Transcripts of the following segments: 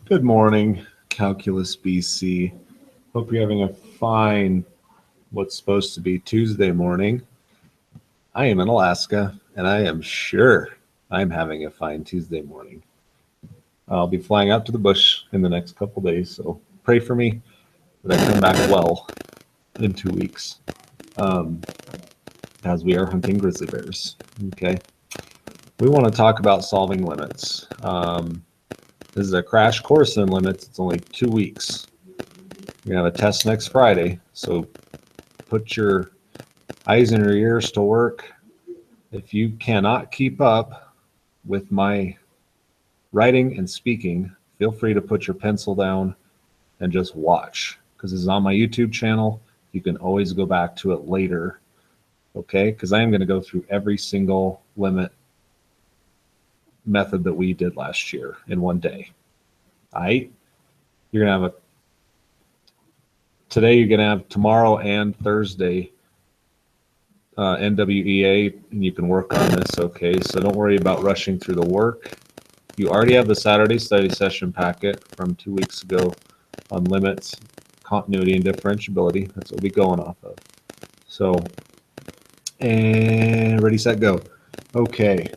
Good morning, Calculus BC. Hope you're having a fine, what's supposed to be Tuesday morning. I am in Alaska, and I am sure I'm having a fine Tuesday morning. I'll be flying out to the bush in the next couple days, so pray for me that I come back well in 2 weeks, as we are hunting grizzly bears. Okay. We want to talk about solving limits. This is a crash course in limits. It's only 2 weeks. We're going to have a test next Friday, so put your eyes and your ears to work. If you cannot keep up with my writing and speaking, feel free to put your pencil down and just watch, because this is on my YouTube channel. You can always go back to it later, okay? Because I am going to go through every single limit method that we did last year in one day. All right? You're going to have today, you're going to have tomorrow and Thursday NWEA, and you can work on this, okay? So don't worry about rushing through the work. You already have the Saturday study session packet from 2 weeks ago on limits, continuity, and differentiability. That's what we'll be going off of. So, and ready, set, go. Okay,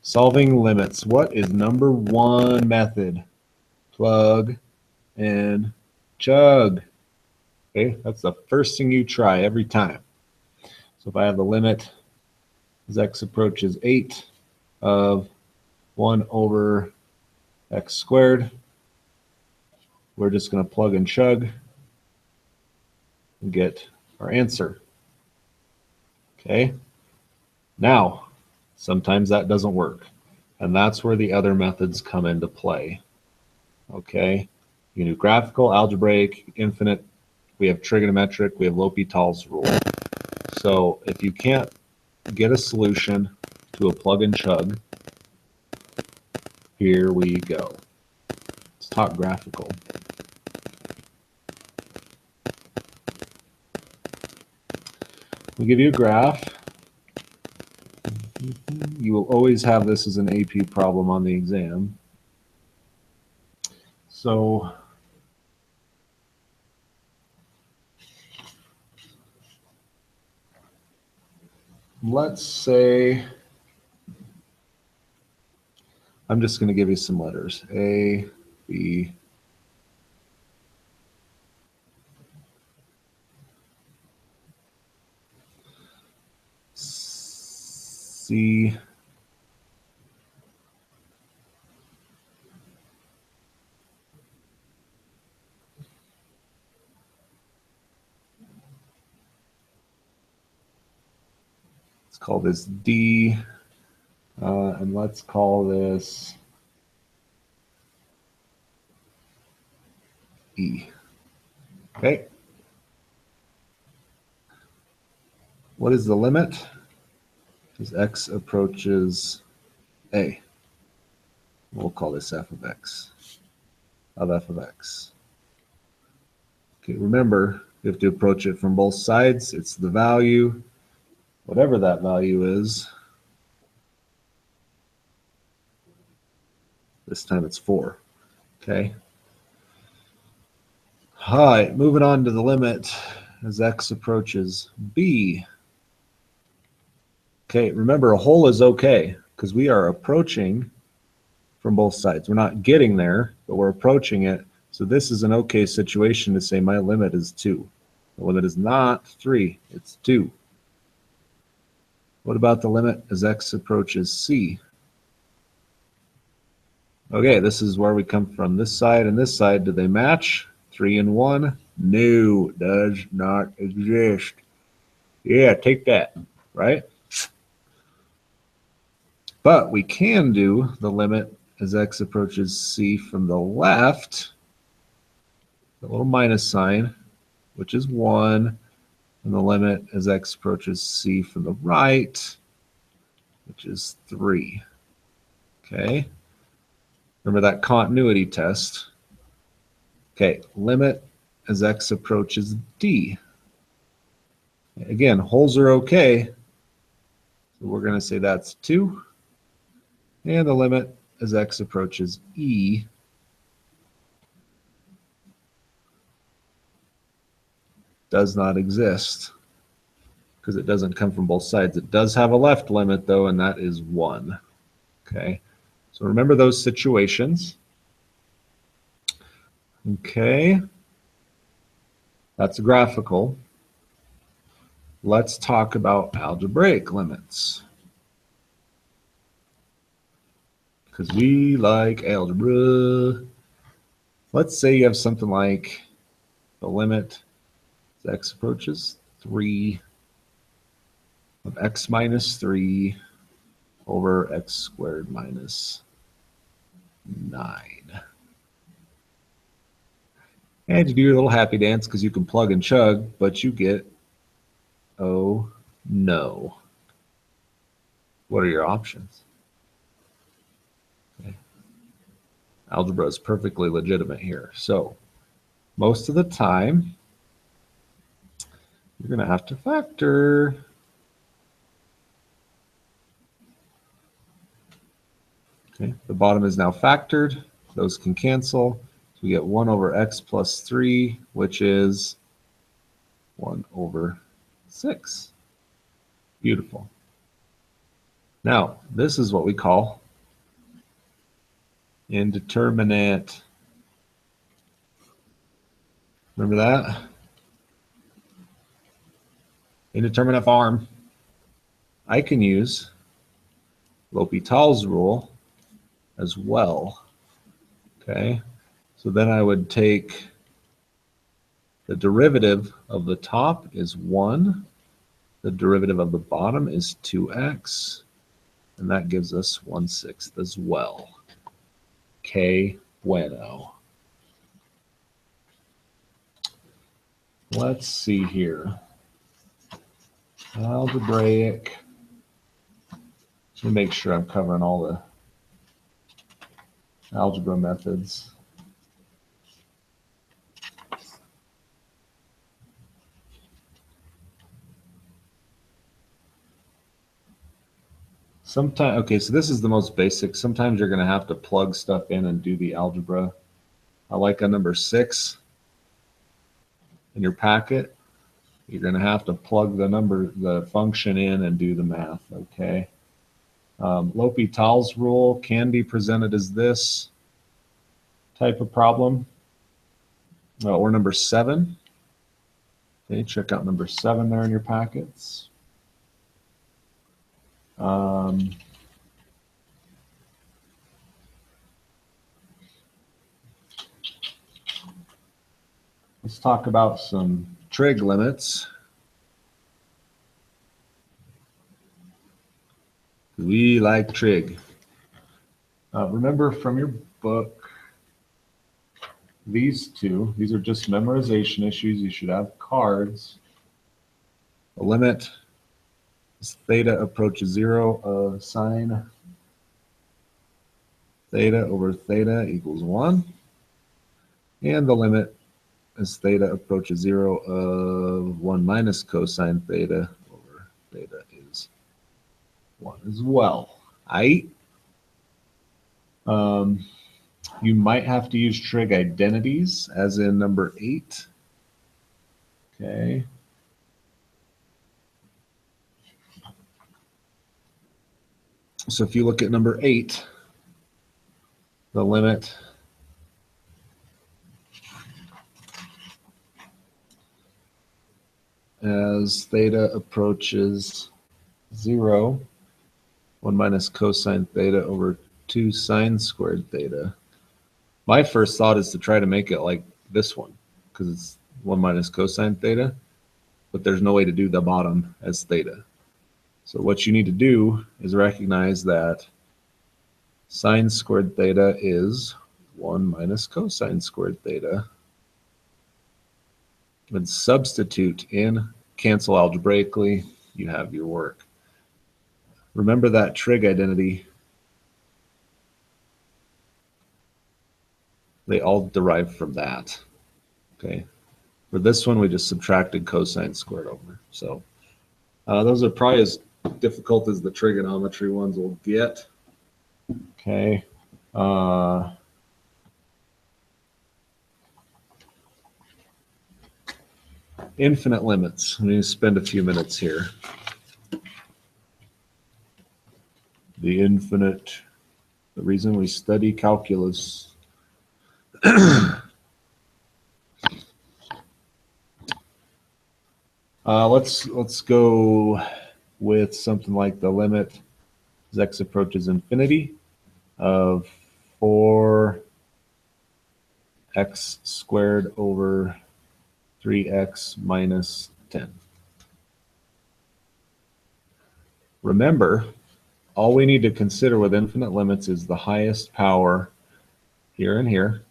solving limits. What is number one method? Plug and chug. Okay, that's the first thing you try every time. So if I have the limit as x approaches 8 of 1 over x squared, we're just going to plug and chug and get our answer. Okay. Now, sometimes that doesn't work, and that's where the other methods come into play. Okay. You can do graphical, algebraic, infinite. We have trigonometric. We have L'Hopital's rule. So if you can't get a solution to a plug and chug, here we go. Let's talk graphical. We give you a graph. You will always have this as an AP problem on the exam. So let's say, I'm just going to give you some letters. A, B, C, let's call this D, and let's call this E. Okay. What is the limit? As x approaches A. We'll call this f of x, of f of x. Okay, remember, you have to approach it from both sides. It's the value, whatever that value is. This time it's 4. Okay. All right, moving on to the limit as x approaches B. Okay, remember, a hole is okay because we are approaching from both sides. We're not getting there, but we're approaching it. So this is an okay situation to say my limit is 2. The limit is not 3, it's 2. What about the limit as x approaches C? Okay, this is where we come from. This side and this side, do they match? 3 and 1? No, does not exist. Yeah, take that, right? But we can do the limit as x approaches C from the left, the little minus sign, which is 1, and the limit as x approaches C from the right, which is 3. Okay. Remember that continuity test. Okay, limit as x approaches D. Again, holes are okay. So we're going to say that's 2. And the limit as x approaches E does not exist because it doesn't come from both sides. It does have a left limit though, and that is 1. Okay, so remember those situations. Okay, that's graphical. Let's talk about algebraic limits, because we like algebra. Let's say you have something like the limit as x approaches 3 of x minus 3 over x squared minus 9. And you do your little happy dance because you can plug and chug, but you get, oh no. What are your options? Okay. Algebra is perfectly legitimate here. So most of the time, you're going to have to factor. Okay, the bottom is now factored. Those can cancel. So we get 1 over x plus 3, which is 1 over 6. Beautiful. Now, this is what we call indeterminate. Remember that? Indeterminate form. I can use L'Hopital's rule as well. Okay, so then I would take the derivative of the top is 1. The derivative of the bottom is 2x. And that gives us 1/6 as well. Que bueno. Let's see here. Algebraic. Let me make sure I'm covering all the algebra methods. Sometimes, okay, so this is the most basic. Sometimes you're going to have to plug stuff in and do the algebra. I like a number 6 in your packet. You're going to have to plug the function in and do the math, okay? L'Hopital's rule can be presented as this type of problem, or number 7. Okay, check out number 7 there in your packets. Let's talk about some trig limits. We like trig. Remember from your book, these are just memorization issues. You should have cards. The limit as theta approaches 0 of sine theta over theta equals 1. And the limit as theta approaches 0 of 1 minus cosine theta over theta is 1 as well. Aight? You might have to use trig identities, as in number 8. Okay. So if you look at number 8, the limit as theta approaches 0, 1 minus cosine theta over 2 sine squared theta. My first thought is to try to make it like this one, because it's 1 minus cosine theta, but there's no way to do the bottom as theta. So what you need to do is recognize that sine squared theta is 1 minus cosine squared theta. And substitute in, cancel algebraically, you have your work. Remember that trig identity. They all derive from that. Okay. For this one, we just subtracted cosine squared over. So those are probably as difficult as the trigonometry ones will get. Okay. infinite limits. I'm going to spend a few minutes here. The infinite, the reason we study calculus. Let's go with something like the limit as x approaches infinity of 4x squared over 3x minus 10. Remember, all we need to consider with infinite limits is the highest power here and here.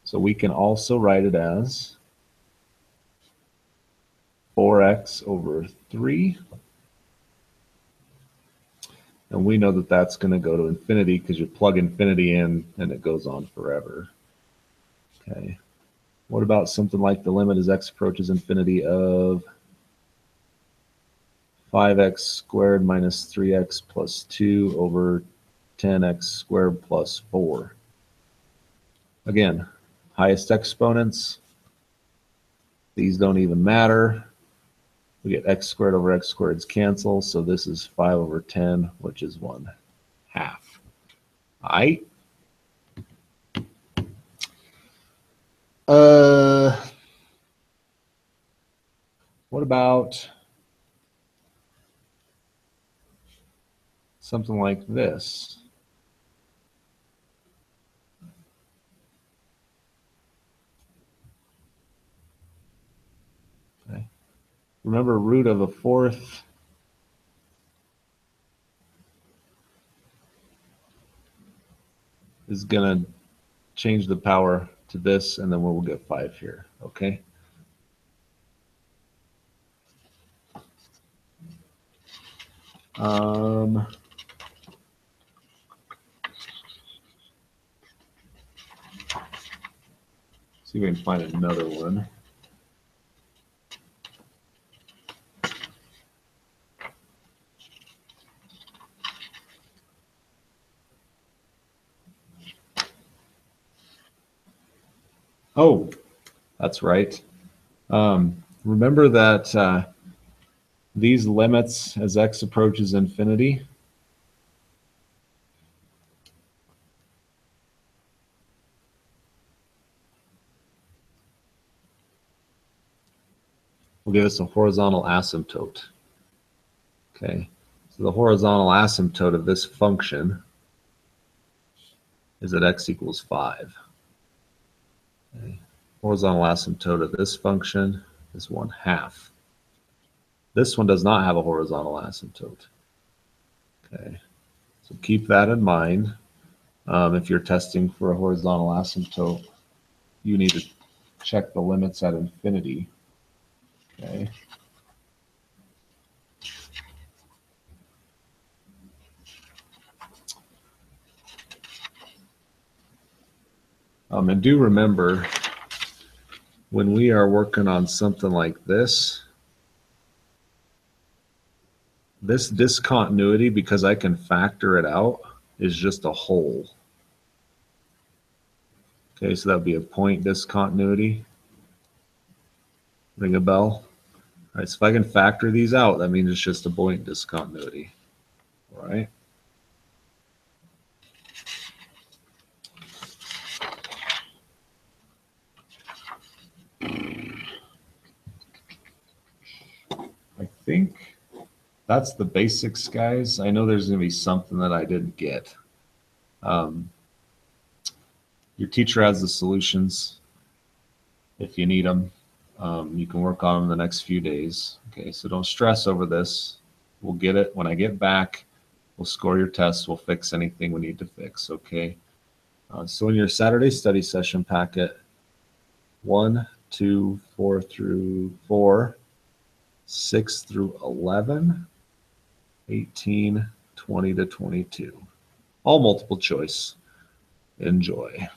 So we can also write it as 4x over 3. And we know that that's going to go to infinity because you plug infinity in and it goes on forever. Okay. What about something like the limit as x approaches infinity of 5x squared minus 3x plus 2 over 10x squared plus 4? Again, highest exponents. These don't even matter. We get x squared over x squareds cancel, so this is 5 over 10, which is 1/2. All right. What about something like this? Okay. Remember, root of a fourth is going to change the power to this, and then we'll get 5 here, okay? See if we can find another one. Oh, that's right. Remember that these limits as x approaches infinity will give us a horizontal asymptote. Okay, so the horizontal asymptote of this function is at x equals 5. Okay. Horizontal asymptote of this function is 1/2. This one does not have a horizontal asymptote. Okay, so keep that in mind. If you're testing for a horizontal asymptote, you need to check the limits at infinity. Okay. And do remember, when we are working on something like this discontinuity, because I can factor it out, is just a hole. Okay, so that would be a point discontinuity. Ring a bell? All right, so if I can factor these out, that means it's just a point discontinuity. All right. I think that's the basics, guys. I know there's going to be something that I didn't get. Your teacher has the solutions if you need them. You can work on them the next few days. Okay, so don't stress over this. We'll get it. When I get back, we'll score your tests. We'll fix anything we need to fix, okay? So in your Saturday study session packet, 1, 2, 4 through 4, 6 through 11, 18, 20 to 22. All multiple choice. Enjoy.